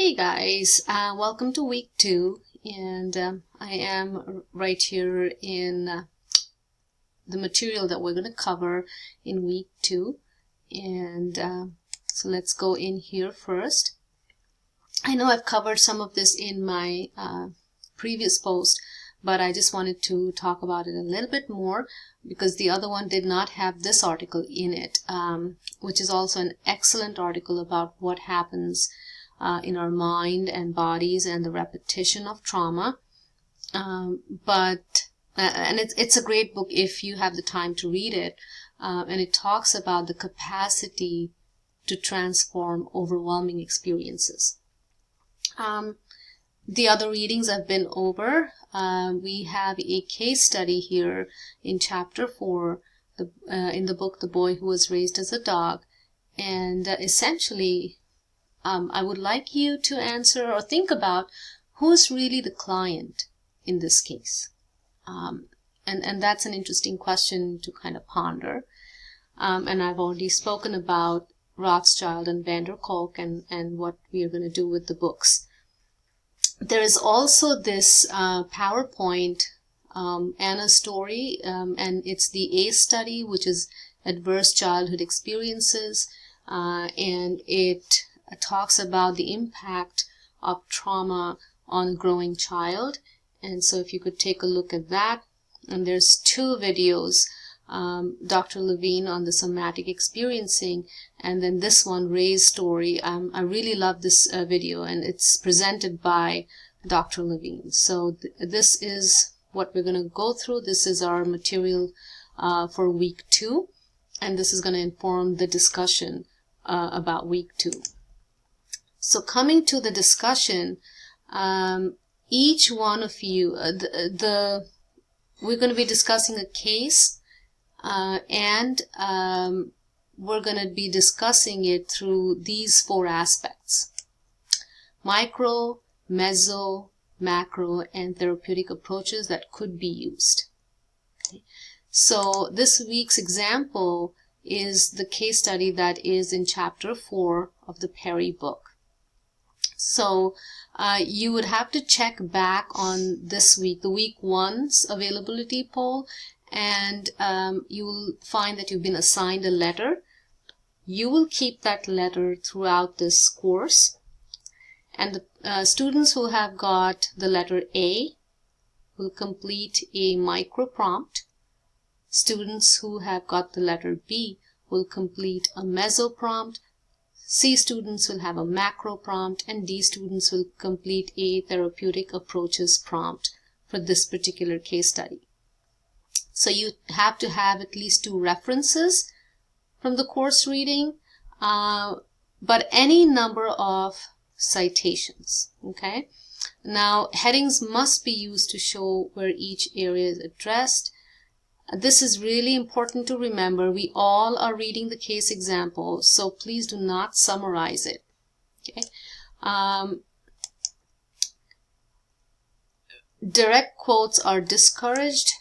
Hey guys, welcome to week 2, and I am right here in the material that we're going to cover in week 2, and so let's go in here first. I know I've covered some of this in my previous post, but I just wanted to talk about it a little bit more because the other one did not have this article in it, which is also an excellent article about what happens in our mind and bodies and the repetition of trauma. And it's a great book if you have the time to read it. And it talks about the capacity to transform overwhelming experiences. The other readings I've been over. We have a case study here in chapter 4 in the book The Boy Who Was Raised as a Dog. And essentially, I would like you to answer or think about who's really the client in this case. And that's an interesting question to kind of ponder. And I've already spoken about Rothschild and Van der Kolk and what we are going to do with the books. There is also this PowerPoint Anna story, and it's the ACE study, which is Adverse Childhood Experiences, and it talks about the impact of trauma on a growing child. And so if you could take a look at that. And there's 2 videos, Dr. Levine on the somatic experiencing, and then this one, Ray's story. I really love this video, and it's presented by Dr. Levine. So this is what we're going to go through. This is our material for week 2, and this is going to inform the discussion about week 2. So coming to the discussion, each one of you, we're going to be discussing a case, and we're going to be discussing it through these 4 aspects: micro, meso, macro, and therapeutic approaches that could be used. Okay. So this week's example is the case study that is in chapter 4 of the Perry book. So you would have to check back on this week, the week 1's availability poll, and you will find that you've been assigned a letter. You will keep that letter throughout this course, and the students who have got the letter A will complete a micro prompt. Students who have got the letter B will complete a meso prompt. C students will have a macro prompt, and D students will complete a therapeutic approaches prompt for this particular case study. So you have to have at least 2 references from the course reading, but any number of citations. Okay. Now, headings must be used to show where each area is addressed. This is really important to remember. We all are reading the case example, so please do not summarize it. Okay. Direct quotes are discouraged.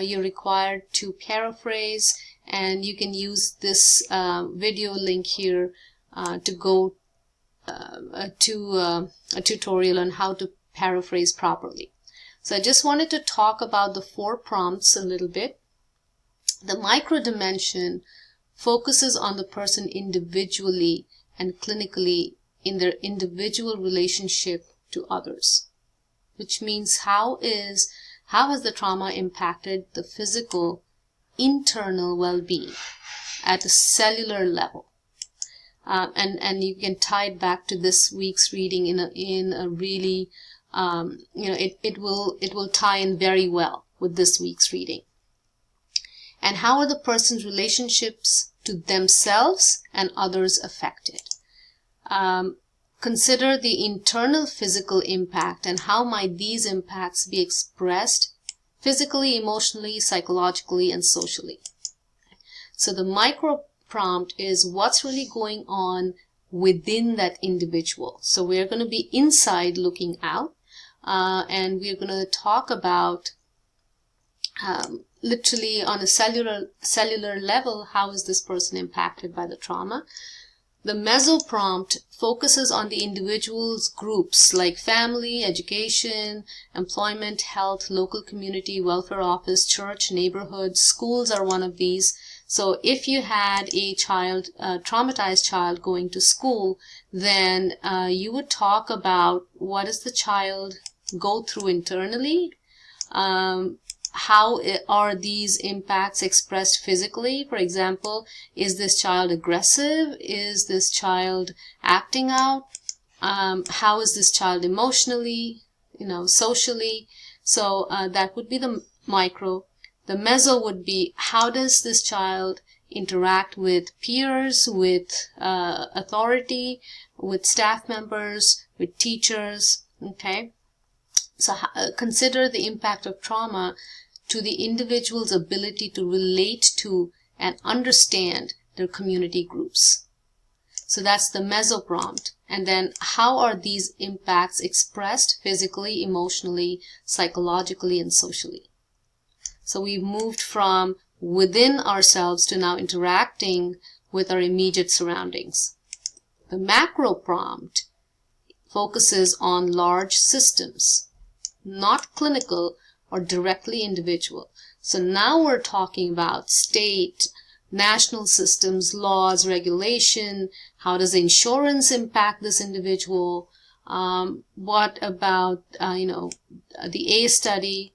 You're required to paraphrase, and you can use this video link here to go to a tutorial on how to paraphrase properly. So I just wanted to talk about the 4 prompts a little bit. The micro dimension focuses on the person individually and clinically in their individual relationship to others, which means how has the trauma impacted the physical internal well-being at a cellular level. And you can tie it back to this week's reading in a really it will tie in very well with this week's reading. And how are the person's relationships to themselves and others affected? Consider the internal physical impact and how might these impacts be expressed physically, emotionally, psychologically, and socially. So the micro prompt is what's really going on within that individual. So we're going to be inside looking out, and we're going to talk about literally on a cellular level, how is this person impacted by the trauma? The meso prompt focuses on the individual's groups like family, education, employment, health, local community, welfare office, church, neighborhood. Schools are one of these. So if you had a child, a traumatized child going to school, then you would talk about what does the child go through internally, how are these impacts expressed physically. For example, is this child aggressive? Is this child acting out? How is this child emotionally, socially? So that would be the micro. The meso would be, how does this child interact with peers, with authority, with staff members, with teachers, okay? So consider the impact of trauma to the individual's ability to relate to and understand their community groups. So that's the meso prompt. And then how are these impacts expressed physically, emotionally, psychologically, and socially? So we've moved from within ourselves to now interacting with our immediate surroundings. The macro prompt focuses on large systems, not clinical or directly individual. So now we're talking about state, national systems, laws, regulation. How does insurance impact this individual? What about, the A study?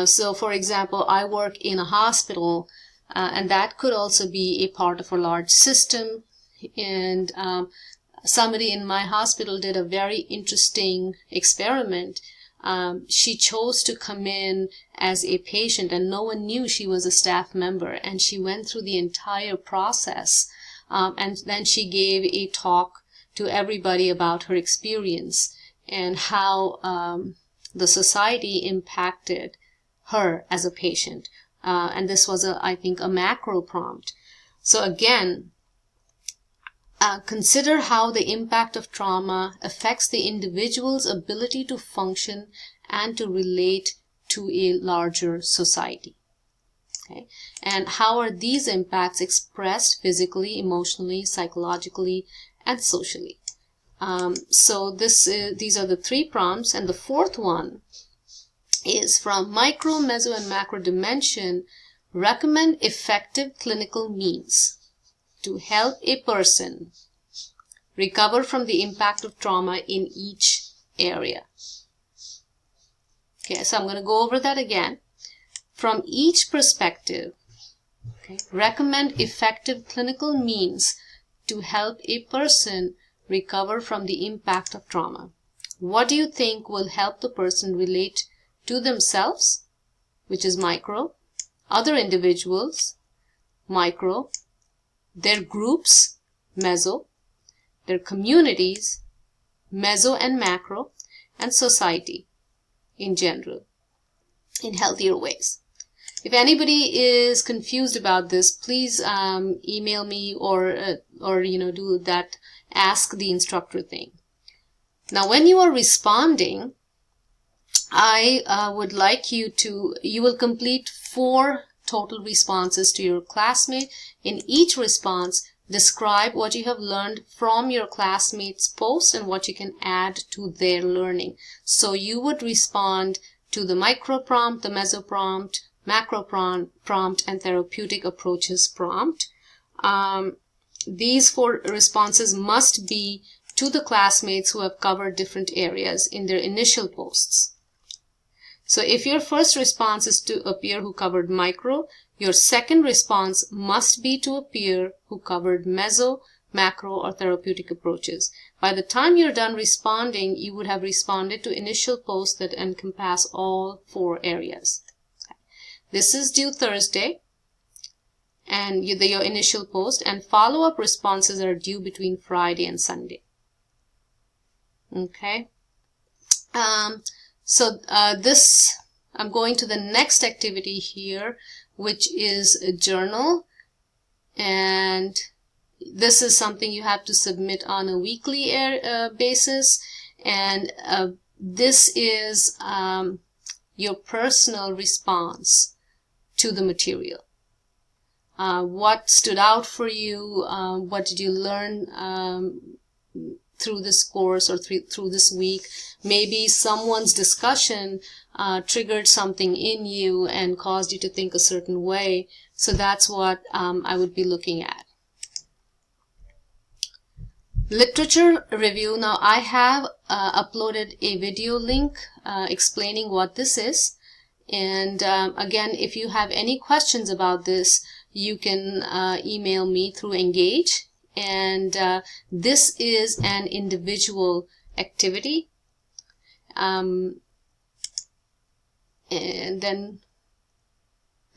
So for example, I work in a hospital, and that could also be a part of a large system. And somebody in my hospital did a very interesting experiment. She chose to come in as a patient, and no one knew she was a staff member, and she went through the entire process, and then she gave a talk to everybody about her experience and how the society impacted her as a patient. And this was, I think, a macro prompt. So again, consider how the impact of trauma affects the individual's ability to function and to relate to a larger society. Okay? And how are these impacts expressed physically, emotionally, psychologically, and socially? So these are the three prompts, and the fourth one is from micro, meso, and macro dimension. Recommend effective clinical means to help a person recover from the impact of trauma in each area. Okay, so I'm going to go over that again. From each perspective, okay, recommend effective clinical means to help a person recover from the impact of trauma. What do you think will help the person relate to themselves, which is micro, other individuals, micro, their groups, meso, their communities, meso and macro, and society in general, in healthier ways? If anybody is confused about this, please email me or do that ask the instructor thing. Now, when you are responding, I would like you will complete 4 total responses to your classmate. In each response, describe what you have learned from your classmate's post and what you can add to their learning. So you would respond to the micro prompt, the meso prompt, macro prompt, and therapeutic approaches prompt. These 4 responses must be to the classmates who have covered different areas in their initial posts. So if your first response is to a peer who covered micro, your second response must be to a peer who covered meso, macro, or therapeutic approaches. By the time you're done responding, you would have responded to initial posts that encompass all 4 areas. This is due Thursday, and your initial post, and follow-up responses are due between Friday and Sunday. Okay. I'm going to the next activity here, which is a journal, and this is something you have to submit on a weekly basis, and this is your personal response to the material. What stood out for you? What did you learn through this course or through this week? Maybe someone's discussion triggered something in you and caused you to think a certain way. So that's what I would be looking at. Literature review. Now I have uploaded a video link explaining what this is. And again, if you have any questions about this, you can email me through Engage. And this is an individual activity. And then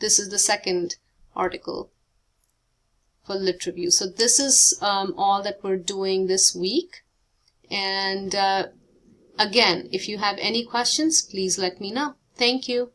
this is the second article for lit review. So this is all that we're doing this week. And again, if you have any questions, please let me know. Thank you.